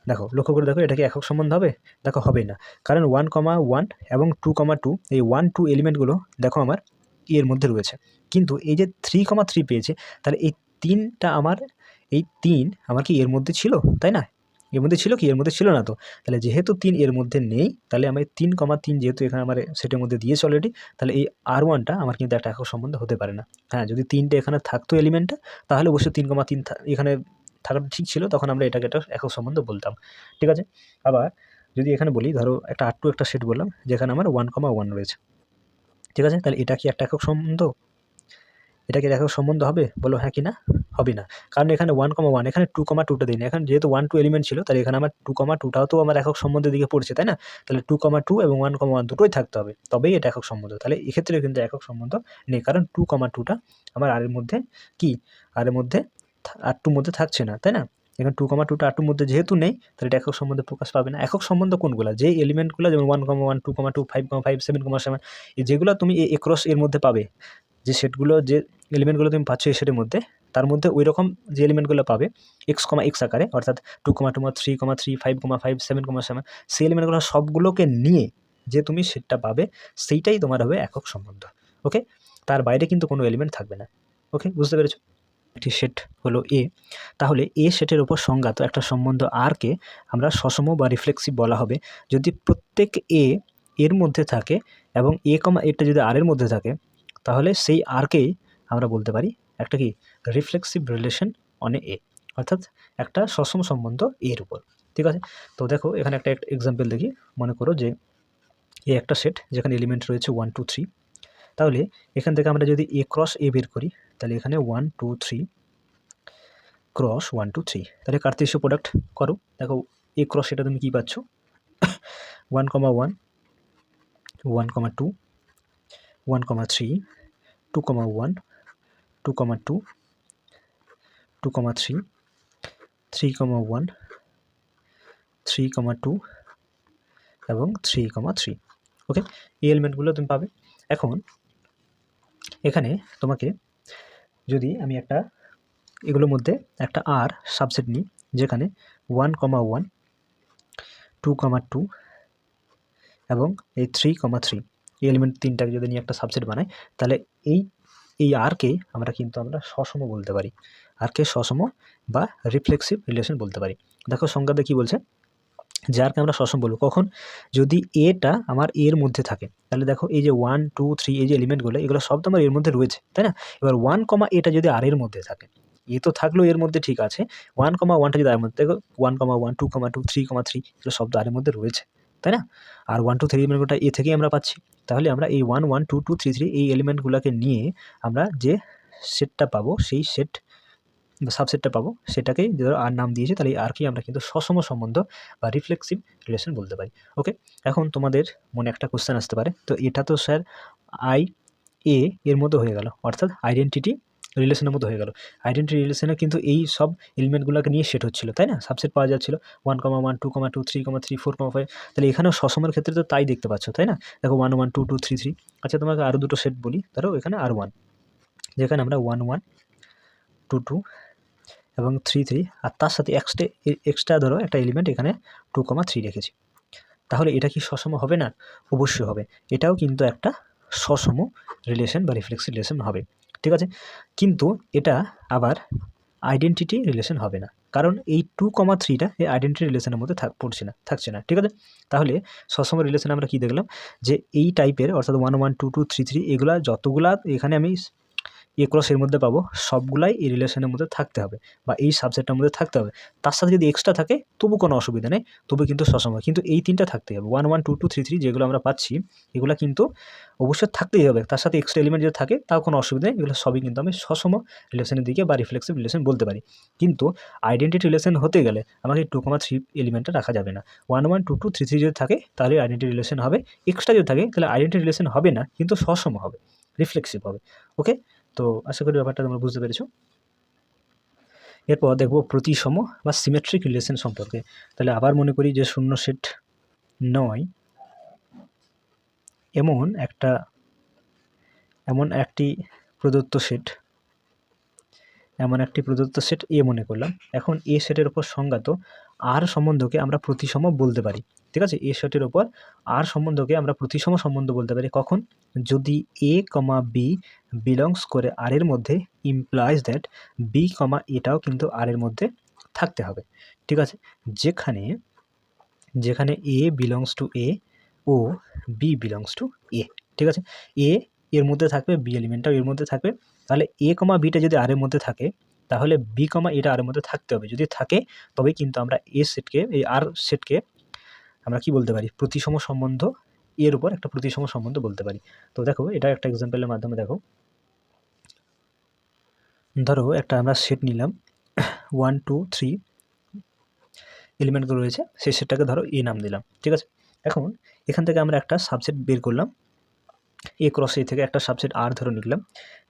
দেখো লক্ষ্য করে দেখো, এটা কি একক সম্বন্ধ হবে? দেখো হবে না, কারণ 1,1 এবং 2,2 এই 1-2 এলিমেন্টগুলো দেখো আমার এর মধ্যে রয়েছে, কিন্তু এই যে 3,3 পেয়েছে, তাহলে এই 3টা আমার কি এর মধ্যে ছিল? তাই না? এর মধ্যে ছিল কি? এর মধ্যে ছিল না তো। তাহলে যেহেতু 3 এর মধ্যে নেই, তাহলে আমি 3,3 যেহেতু এখানে আমার সেটের মধ্যে দিয়েছে অলরেডি, তাহলে এই R1টা আমার কিন্তু একটা একক সম্বন্ধ হতে পারে না। হ্যাঁ, যদি 3টে এখানে থাকতো এলিমেন্টটা, তাহলে অবশ্যই 3,3 এখানে থাকাটা ঠিক ছিল, তখন আমরা এটাকে একটা একক সম্বন্ধ বলতাম। ঠিক আছে, আবার যদি এখানে বলি, ধরো একটা R2 একটা সেট বললাম যেখানে আমার 1,1 রয়েছে। ঠিক আছে, তাহলে এটা কি একটা একক সম্বন্ধ? এটা কি একক সম্বন্ধ হবে? বলো হ্যাঁ কি না? হবে না, কারণ এখানে 1,1 এখানে 2,2টা দিইনি। এখন যেহেতু 1-2 এলিমেন্ট ছিল, তাহলে এখানে আমার 2,2টাও তো আমার একক সম্বন্ধের দিকে পড়ছে, তাই না? তাহলে 2,2 এবং 1,1 দুটোই থাকতে হবে, তবেই এটা একক সম্বন্ধ। তাহলে এক্ষেত্রে কিন্তু একক সম্বন্ধ নেই, কারণ 2,2টা আমার আর এর মধ্যে কি R-এর মধ্যে R2 মধ্যে থাকছে না, তাই না? এখানে 2,2টা R2 মধ্যে যেহেতু নেই, তাহলে এটা একক সম্বন্ধে প্রকাশ পাবে না। একক সম্বন্ধ কোনগুলা? যে এলিমেন্টগুলো যেমন 1,1 2,2 5,5 7,7 যেগুলো তুমি ক্রস এর মধ্যে পাবে, যে সেটগুলো যে এলিমেন্টগুলো তুমি পাচ্ছ এই সেটের মধ্যে, তার মধ্যে ওই রকম যে এলিমেন্টগুলো পাবে x, আকারে, অর্থাৎ 2,2 3,3 5,5 7,7 সেই এলিমেন্টগুলো সবগুলোকে নিয়ে যে তুমি সেটটা পাবে, সেইটাই তোমার হবে একক সম্বন্ধ। ওকে, তার বাইরে কিন্তু কোনো এলিমেন্ট থাকবে না। ওকে, বুঝতে পেরেছো? একটি সেট হলো এ, তাহলে এ সেটের উপর সংজ্ঞাত একটা সম্বন্ধ আরকে আমরা সসম বা রিফ্লেক্সিভ বলা হবে যদি প্রত্যেক এর মধ্যে থাকে এবং এটা যদি আর এর মধ্যে থাকে, তাহলে সেই আরকেই আমরা বলতে পারি একটা কি রিফ্লেক্সিভ রিলেশন অন এ, অর্থাৎ একটা সসম সম্বন্ধ এর উপর। ঠিক আছে, তো দেখো এখানে একটা এক্সাম্পল দেখি। মনে করো যে এ একটা সেট যেখানে এলিমেন্ট রয়েছে 1 2 3, তাহলে এখান থেকে আমরা যদি এ ক্রস এ বের করি, তাহলে এখানে 1 2 3 ক্রস 1 2 3, তাহলে কার্তেশীয় প্রোডাক্ট করো। দেখো এ ক্রস এটা তুমি কী পাচ্ছ? 1,1 1,2 1,3 2,1 2,2 2,3 3,1 3,2 এবং 3,3। ওকে, এই এলিমেন্টগুলো তুমি পাবে। এখন এখানে তোমাকে যদি আমি এগুলোর মধ্যে একটা আর সাবসেট নিই, যেখানে 1,1 2,2 এবং এই 3,3 এই এলিমেন্ট তিনটাকে যদি নিয়ে একটা সাবসেট বানাই, তাহলে এই আরকে আমরা সসম বলতে পারি। আরকে সসম বা রিফ্লেক্সিভ রিলেশন বলতে পারি। দেখো সংজ্ঞাতে কী বলছে, যে আরকে আমরা সসম বলবো কখন? যদি এটা আমার এর মধ্যে থাকে। তাহলে দেখো এই যে 1 2 3 এই যে এলিমেন্টগুলো, এগুলো সব তো আমার এর মধ্যে রয়েছে, তাই না? এবার 1, এটা যদি আর এর মধ্যে থাকে, এ তো থাকলেও এর মধ্যে ঠিক আছে, 1,1টা যদি আর মধ্যে দেখো 1,1 2,2 3,3 এগুলো শব্দ আর এর মধ্যে রয়েছে, তাই না? আর 1 2 3 এলিমেন্টটা এ থেকেই আমরা পাচ্ছি। তাহলে আমরা এই 1 1 2 2 3 3 এই এলিমেন্টগুলোকে নিয়ে আমরা যে সেটটা পাবো, সেই সেট বা সাবসেটটা পাবো, সেটাকেই ধরো আর নাম দিয়েছি, তাহলে এই আরকেই আমরা কিন্তু সসম সম্বন্ধ বা রিফ্লেক্সিভ রিলেশন বলতে পারি। ওকে, এখন তোমাদের মনে একটা কোশ্চেন আসতে পারে, তো এটা তো স্যার আই এ এর মতো হয়ে গেল, অর্থাৎ আইডেন্টিটি রিলেশনের মতো হয়ে গেল। আইডেন্টিটি রিলেশনে কিন্তু এই সব এলিমেন্টগুলোকে নিয়ে সেট হচ্ছিল, তাই না? সাবসেট পাওয়া যাচ্ছিল 1,1 2,2 3,3 4,5। তাহলে এখানেও সসমের ক্ষেত্রে তো তাই দেখতে পাচ্ছ, তাই না? দেখো 1 1 2 2 3 3। আচ্ছা, তোমাকে আরও দুটো সেট বলি, ধরো এখানে আর 1, যেখানে আমরা 1 1 2 2 এবং 3 3, আর তার সাথে এক্সট্রা ধরো একটা এলিমেন্ট এখানে 2,3 রেখেছি। তাহলে এটা কি সসম হবে না? অবশ্যই হবে। এটাও কিন্তু একটা সসম রিলেশন বা রিফ্লেক্সিভ রিলেশন হবে, ঠিক আছে? কিন্তু এটা আবার আইডেন্টিটি রিলেশন হবে না, কারণ এই 2,3টা এই আইডেন্টিটি রিলেশনের মধ্যে থাকছে না, ঠিক আছে? তাহলে সসম রিলেশনে আমরা কি দেখলাম, যে এই টাইপের অর্থাৎ 1 1 2 2 3 3 এগুলা যতগুলা এখানে আমি এ ক্রস এর মধ্যে পাবো, সবগুলাই এই রিলেশনের মধ্যে থাকতে হবে বা এই সাবজেক্টটার মধ্যে থাকতে হবে। তার সাথে যদি এক্সট্রা থাকে তবু কোনো অসুবিধা নেই, তবু কিন্তু সসম হয়। কিন্তু এই 3টা থাকতেই হবে, 1 1 2 2 3 3 যেগুলো আমরা পাচ্ছি, এগুলো কিন্তু অবশ্যই থাকতেই হবে। তার সাথে এক্সট্রা এলিমেন্ট যদি থাকে তাও কোনো অসুবিধা নেই, এগুলো সবই কিন্তু আমি সসম রিলেশনের দিকে বা রিফ্লেক্সিভ রিলেশন বলতে পারি। কিন্তু আইডেন্টিটি রিলেশন হতে গেলে আমাকে 2,3 এলিমেন্টটা রাখা যাবে না। 1 1 2 2 3 3 যদি থাকে তাহলে আইডেন্টিটি রিলেশন হবে, এক্সট্রা যদি থাকে তাহলে আইডেন্টিটি রিলেশন হবে না, কিন্তু সসম হবে, রিফ্লেক্সিভ হবে। ওকে, তো আশা করি ব্যাপারটা তোমরা বুঝতে পেরেছো। এরপর দেখব প্রতিসম বা সিমেট্রিক রিলেশন সম্পর্কে। তাহলে আবার মনে করি যে শূন্য সেট নয় এমন একটি প্রদত্ত সেট এ মনে করলাম। এখন এ সেটের উপর সংজ্ঞাত আর সম্বন্ধকে আমরা প্রতিসম বলতে পারি, ঠিক আছে? এ সেটের উপর আর সম্বন্ধকে আমরা প্রতিসম সম্বন্ধ বলতে পারি কখন? যদি এ কমা বি বিলংস করে আর এর মধ্যে, ইমপ্লাইজ দ্যাট বি কমা এটাও কিন্তু আর এর মধ্যে থাকতে হবে, ঠিক আছে? যেখানে এ বিলংস টু এ ও বি বিলংস টু এ, ঠিক আছে? এ এর মধ্যে থাকবে, বি এলিমেন্টটাও এর মধ্যে থাকবে। তাহলে এ কমা বিটা যদি আর এর মধ্যে থাকে, তাহলে বি কমা এটা আর এর মধ্যে থাকতে হবে। যদি থাকে তবেই কিন্তু আমরা এ সেটকে, এই আর সেটকে আমরা কি বলতে পারি? প্রতিসম সম্বন্ধ, এর উপর একটা প্রতিসম সম্বন্ধ বলতে পারি। তো দেখো, এটা একটা এক্সাম্পলের মাধ্যমে দেখো। ধরো একটা আমরা সেট নিলাম 1 2 3 এলিমেন্টগুলো রয়েছে, সেই সেটটাকে ধরো এ নাম দিলাম, ঠিক আছে? এখন এখান থেকে আমরা একটা সাবসেট বের করলাম, এ ক্রস এ থেকে একটা সাবসেট আর ধরে নিলাম,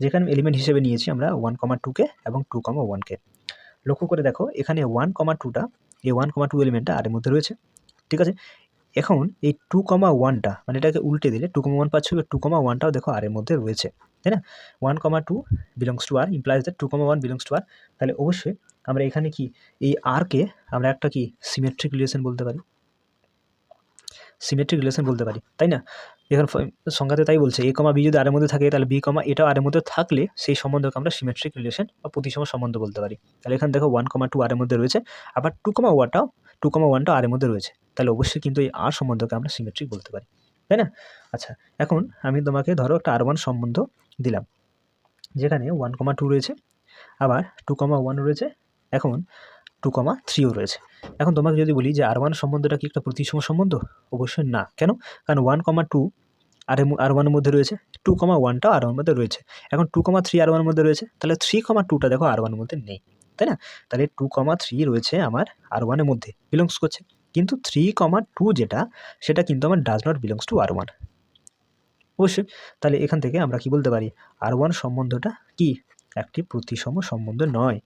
যেখানে এলিমেন্ট হিসেবে নিয়েছি আমরা 1,2কে এবং 2,1কে। লক্ষ্য করে দেখো, এখানে 1,2টা, এই 1,2 এলিমেন্টটা আর এর মধ্যে রয়েছে, ঠিক আছে? এখন এই 2,1টা মানে এটাকে উল্টে দিলে 2,1 পাচ্ছ, 2,1টাও দেখো আর এর মধ্যে রয়েছে, তাই না? 1,2 belongs to R implies that 2,1 belongs to R. তাহলে অবশ্যই আমরা এখানে কি এই আরকে আমরা একটা কি সিমেট্রিক রিলেশন বলতে পারি, তাই না? এখন সংজ্ঞাতে তাই বলছে, এ কমা বি যদি আর এর মধ্যে থাকে তাহলে বি কমা এটাও আর এর মধ্যে থাকলে সেই সম্বন্ধকে আমরা সিমেট্রিক রিলেশন বা প্রতিসম সম্বন্ধ বলতে পারি। তাহলে এখানে দেখো 1,2 আর এর মধ্যে রয়েছে, আবার 2,1টাও আর এর মধ্যে রয়েছে, তাহলে অবশ্যই কিন্তু এই আর সম্বন্ধকে আমরা সিমেট্রিক বলতে পারি, তাই না? আচ্ছা, এখন আমি তোমাকে ধরো একটা আর1 সম্বন্ধ দিলাম, যেখানে 1,2 রয়েছে, আবার 2,1 রয়েছে, এখন 2,3ও রয়েছে। এখন তোমাকে যদি বলি যে আর1 সম্বন্ধটা কি একটা প্রতিসম সম্বন্ধ? অবশ্যই না। কেন? কারণ 1,2 আর1 এর মধ্যে রয়েছে, 2,1টাও আর1 এর মধ্যে রয়েছে। এখন 2,3 আর1 এর মধ্যে রয়েছে, তাহলে 3,2টা দেখো আর1 এর মধ্যে নেই, তাই না? তাহলে 2,3 রয়েছে আমার আর1 এর মধ্যে, বিলংস করছে। কিন্তু 3,2 যেটা, সেটা কিন্তু আমার ডাজ নট বিলংস টু আর1, অবশ্যই। তাহলে এখান থেকে আমরা কি বলতে পারি? আর1 সম্বন্ধটা কি? একটি প্রতিসম সম্বন্ধ নয়,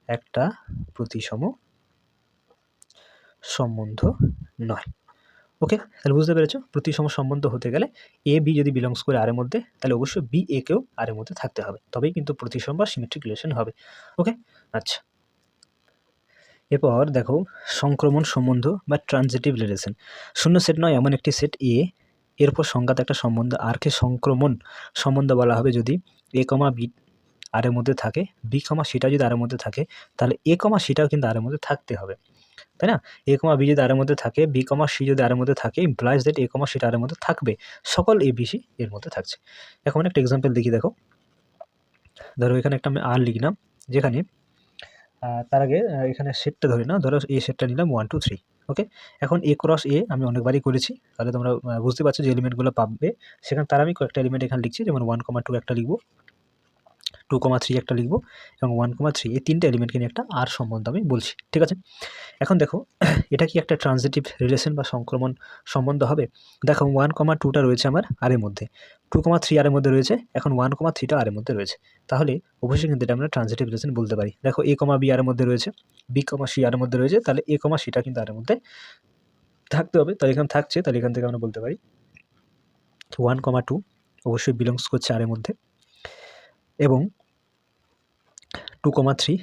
একটা প্রতিসম সম্বন্ধ নয়। ওকে, তাহলে বুঝতে পেরেছো? প্রতিসম সম্বন্ধ হতে গেলে এ বি যদি বিলংস করে আর এর মধ্যে, তাহলে অবশ্যই বি এ কেও আর এর মধ্যে থাকতে হবে, তবেই কিন্তু প্রতিসম বা সিমেট্রিক রিলেশন হবে। ওকে, আচ্ছা। এরপর দেখো সংক্রমণ সম্বন্ধ বা ট্রানজিটিভ রিলেশন। শূন্য সেট নয় এমন একটি সেট এ, এরপর সংজ্ঞাত একটা সম্বন্ধ আরকে সংক্রমণ সম্বন্ধ বলা হবে যদি এ কমা বি আর এর মধ্যে থাকে, বি কমা সিটা যদি আর এর মধ্যে থাকে, তাহলে এ কমা সিটাও কিন্তু আর এর মধ্যে থাকতে হবে, তাই না? এ কমা বি যদি আর এর মধ্যে থাকে, বি কমা সি যদি আর এর মধ্যে থাকে, ইমপ্লাইজ দ্যাট এ কমা সিটা আর এর মধ্যে থাকবে, সকল এ বি সি এর মধ্যে থাকছে। এখন একটা এক্সাম্পল দেখি, দেখো ধরো এখানে একটা আমি আর লিখলাম, যেখানে তার আগে এখানে সেটটা ধরি না, ধরো এই সেটটা নিলাম 1 2 3। ওকে, এখন এ ক্রস এ আমি অনেকবারই করেছি, তাহলে তোমরা বুঝতে পারছো যে এলিমেন্টগুলো পাবে সেখানে তার আমি কয়েকটা এলিমেন্ট এখানে লিখছি, যেমন 1 2 একটা লিখবো, 2 3 একটা লিখবো এবং 1 3, এই তিনটে এলিমেন্টকে নিয়ে একটা আর সম্বন্ধ আমি বলছি। ঠিক আছে, এখন দেখো এটা কি একটা ট্রানজিটিভ রিলেশন বা সংক্রমণ সম্বন্ধ হবে? দেখো 1 2টা রয়েছে আমার আর এর মধ্যে, 2 3 আর এর মধ্যে রয়েছে, এখন 1 3টা আর এর মধ্যে রয়েছে, তাহলে অবশ্যই কিন্তু এটা আমরা ট্রানজিটিভ রিলেশন বলতে পারি। দেখো এ বি আর এর মধ্যে রয়েছে, বি সি আর এর মধ্যে রয়েছে, তাহলে এ সিটা কিন্তু আর এর মধ্যে থাকতে হবে, তাহলে এখানে থাকছে, তাহলে এখান থেকে আমরা বলতে পারি 1 2 অবশ্যই বিলংস করছে আর এর মধ্যে, এবং 2 3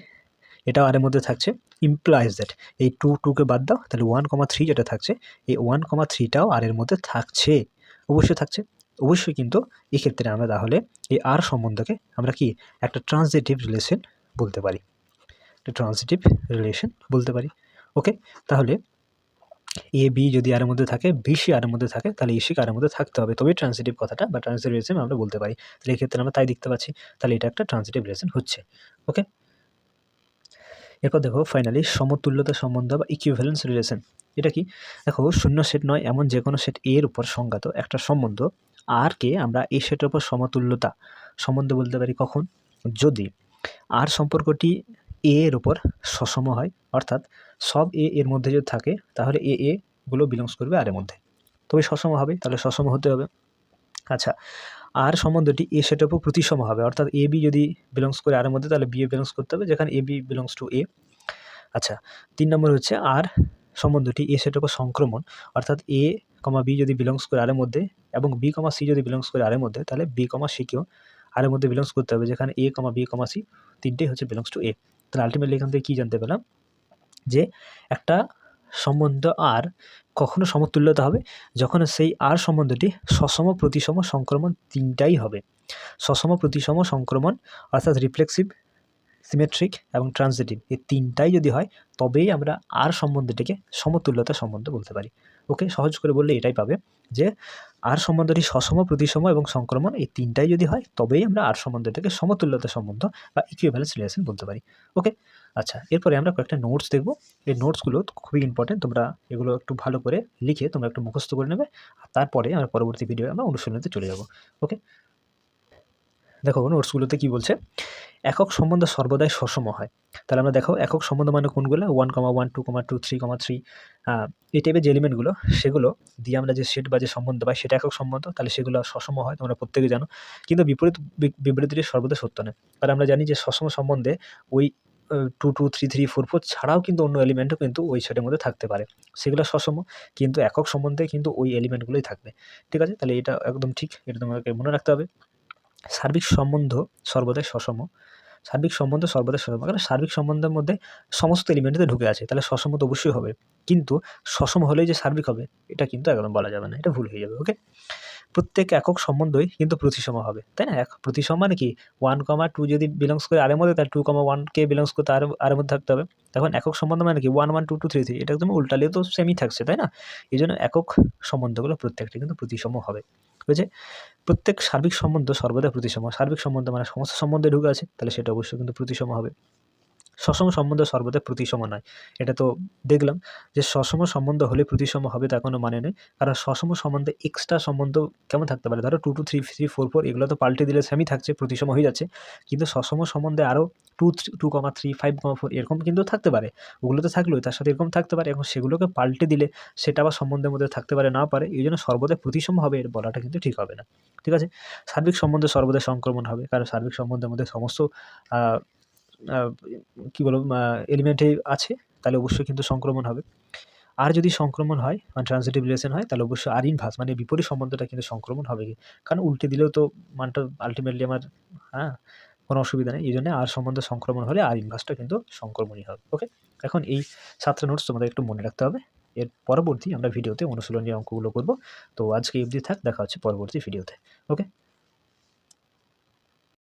এটাও আর এর মধ্যে থাকছে, ইমপ্লাইজ দ্যাট এই 2 কে বাদ দাও, তাহলে 1 3 যেটা থাকছে এই 1 3টাও আর এর মধ্যে থাকছে, অবশ্যই থাকছে। অবশ্যই কিন্তু এক্ষেত্রে আমরা তাহলে এই আর সম্বন্ধকে আমরা কি একটা ট্রানজিটিভ রিলেশন বলতে পারি, একটা ট্রানজিটিভ রিলেশন বলতে পারি। ওকে, তাহলে এ বি যদি আর এর মধ্যে থাকে, বি সি আর এর মধ্যে থাকে, তাহলে এ সি আর এর মধ্যে থাকতে হবে, তবে ট্রানজিটিভ কথাটা বা ট্রানজিটিভ রিলেশন আমরা বলতে পারি। তাহলে এক্ষেত্রে আমরা তাই দেখতে পাচ্ছি, তাহলে এটা একটা ট্রানজিটিভ রিলেশন হচ্ছে। ওকে, এরপর দেখো ফাইনালি সমতুল্যতা সম্বন্ধ বা ইকুইভ্যালেন্স রিলেশন। এটা কি? দেখো শূন্য সেট নয় এমন যে কোনো সেট এর উপর সংজ্ঞাত একটা সম্বন্ধ আর কে আমরা এই সেটের উপর সমতুল্যতা সম্বন্ধ বলতে পারি কখন? যদি আর সম্পর্কটি এ এর উপর সসম হয়, অর্থাৎ সব এ এর মধ্যে যদি থাকে তাহলে এ গুলো বিলংস করবে আর এর মধ্যে, তবে সসম হবে, তাহলে সসম হতে হবে। আচ্ছা, আর সম্বন্ধটি এ সেটের উপর প্রতিসম হবে, অর্থাৎ এ বি যদি বিলংস করে আর এর মধ্যে তাহলে বি এ বিলংস করতে হবে, যেখানে এ বি বিলংস টু এ। আচ্ছা, ৩ নম্বর হচ্ছে আর সম্বন্ধটি এ সেটের উপর সংক্রমণ, অর্থাৎ এ বি যদি বিলংস করে আর এর মধ্যে এবং বি সি যদি বিলংস করে আর এর মধ্যে, তাহলে বি সিকেও আর এর মধ্যে বিলংস করতে হবে, যেখানে এ বি সি তিনটেই হচ্ছে বিলংস টু এ। তাহলে আলটিমেটলি এখান থেকে কী জানতে পেলাম যে একটা সম্বন্ধ আর কখনো সমতুল্যতা হবে যখন সেই আর সম্বন্ধটি সসম প্রতিসম সংক্রমণ তিনটাই হবে। সসম প্রতিসম সংক্রমণ অর্থাৎ রিফ্লেক্সিভ, সিমেট্রিক এবং ট্রানজিটিভ, এই তিনটাই যদি হয় তবেই আমরা আর সম্বন্ধটিকে সমতুল্যতা সম্বন্ধ বলতে পারি। ওকে, সহজ করে বললে এটাই পাবে যে আর সম্বন্ধটি সসম প্রতিসম এবং সংক্রমণ এই তিনটাই যদি হয় তবেই আমরা আর সম্বন্ধটাকে সমতুল্যতা সম্বন্ধ বা ইকুইভ্যালেন্স রিলেশন বলতে পারি। ওকে, আচ্ছা, এরপরে আমরা কয়েকটা নোটস দেখব। এই নোটসগুলো খুবই ইম্পর্টেন্ট, তোমরা এগুলো একটু ভালো করে লিখে তোমরা একটু মুখস্থ করে নেবে, আর তারপরে আমরা পরবর্তী ভিডিও আমরা অনুশীলনীতে চলে যাব। ওকে, দেখো নোটসগুলোতে কী বলছে, একক সম্বন্ধ সর্বদাই সসম হয়। তাহলে আমরা দেখো একক সম্বন্ধ মানে কোনগুলো? 1 1 2 2 3 3, এই টাইপের যে এলিমেন্টগুলো সেগুলো দিয়ে আমরা যে সেট বা যে সম্বন্ধ পাই সেটা একক সম্বন্ধ, তাহলে সেগুলো সসম হয়, তোমরা প্রত্যেকে জানো। কিন্তু বিবৃতিটি সর্বদা সত্য নয়, কারণ আমরা জানি যে সসম সম্বন্ধে ওই 2 2 3 3 4 4 ছাড়াও কিন্তু অন্য এলিমেন্টও কিন্তু ওই সেটের মধ্যে থাকতে পারে, সেগুলো সসম, কিন্তু একক সম্বন্ধে কিন্তু ওই এলিমেন্টগুলোই থাকবে। ঠিক আছে, তাহলে এটা একদম ঠিক, এটা তোমাকে মনে রাখতে হবে। সার্বিক সম্বন্ধ সর্বদাই সসম, সার্বিক সম্বন্ধ সর্বদা সসম, কারণ সার্বিক সম্বন্ধের মধ্যে সমস্ত এলিমেন্টতে ঢুকে আছে, তাহলে সসম তো অবশ্যই হবে, কিন্তু সসম হলেই যে সার্বিক হবে এটা কিন্তু একদম বলা যাবে না, এটা ভুল হয়ে যাবে। ওকে, প্রত্যেক একক সম্বন্ধই কিন্তু প্রতিসম হবে, তাই না? প্রতিসম মানে কি 1 2 যদি বিলংস করে আর এর মধ্যে, তাহলে 2 1 কে বিলংস করতে আর এর মধ্যে থাকতে হবে। তখন একক সম্বন্ধ মানে কি 1 1 2 2 3 3, এটা একদম উল্টালেও তো সেমই থাকছে, তাই না? এই জন্য একক সম্বন্ধগুলো প্রত্যেকটা কিন্তু প্রতিসম হবে। বুঝেছে? প্রত্যেক সার্বিক সম্বন্ধ সর্বদা প্রতিসম। সার্বিক সম্বন্ধ মানে সমস্ত সম্বন্ধে ঢুকে আছে, তাহলে সেটা অবশ্যই কিন্তু প্রতিসম হবে। সসম সম্বন্ধ সর্বদা প্রতিসম নয়, এটা তো দেখলাম যে সসম সম্বন্ধ হলে প্রতিসম হবে তার কোনো মানে নেই, কারণ সসম সম্বন্ধে এক্সট্রা সম্বন্ধ কেমন থাকতে পারে? ধরো 2 2 3 3 4 4 এগুলো তো পাল্টে দিলে সেমই থাকছে, প্রতিসম হয়ে যাচ্ছে, কিন্তু সসম সম্বন্ধে আরও 2 2 3 5 4 এরকম কিন্তু থাকতে পারে, ওগুলো তো থাকলেও তার সাথে এরকম থাকতে পারে, এখন সেগুলোকে পাল্টে দিলে সেটা আবার সম্বন্ধের মধ্যে থাকতে পারে, না পারে, এই জন্য সর্বদা প্রতিসম হবে এর বলাটা কিন্তু ঠিক হবে না। ঠিক আছে, সার্বিক সম্বন্ধে সর্বদা সংক্রমণ হবে, কারণ সার্বিক সম্বন্ধের মধ্যে সমস্ত কী বলব এলিমেন্টে আছে, তাহলে অবশ্যই কিন্তু সংক্রমণ হবে। আর যদি সংক্রমণ হয় মানে ট্রানজিটিভ রিলেশন হয়, তাহলে অবশ্যই আর ইনভার্স মানে বিপরীত সম্বন্ধটা কিন্তু সংক্রমণ হবে, কারণ উল্টে দিলেও তো মানটা আলটিমেটলি আমার কোনো অসুবিধা নেই, এই জন্য আর সম্বন্ধে সংক্রমণ হলে আর ইনভার্সটা কিন্তু সংক্রমণই হবে। ওকে, এখন এই 7টা নোটস তোমাদের একটু মনে রাখতে হবে, এর পরবর্তী আমরা ভিডিওতে অনুশীলনী অঙ্কগুলো করব। তো আজকে এই অবধি থাক, দেখা হচ্ছে পরবর্তী ভিডিওতে। ওকে।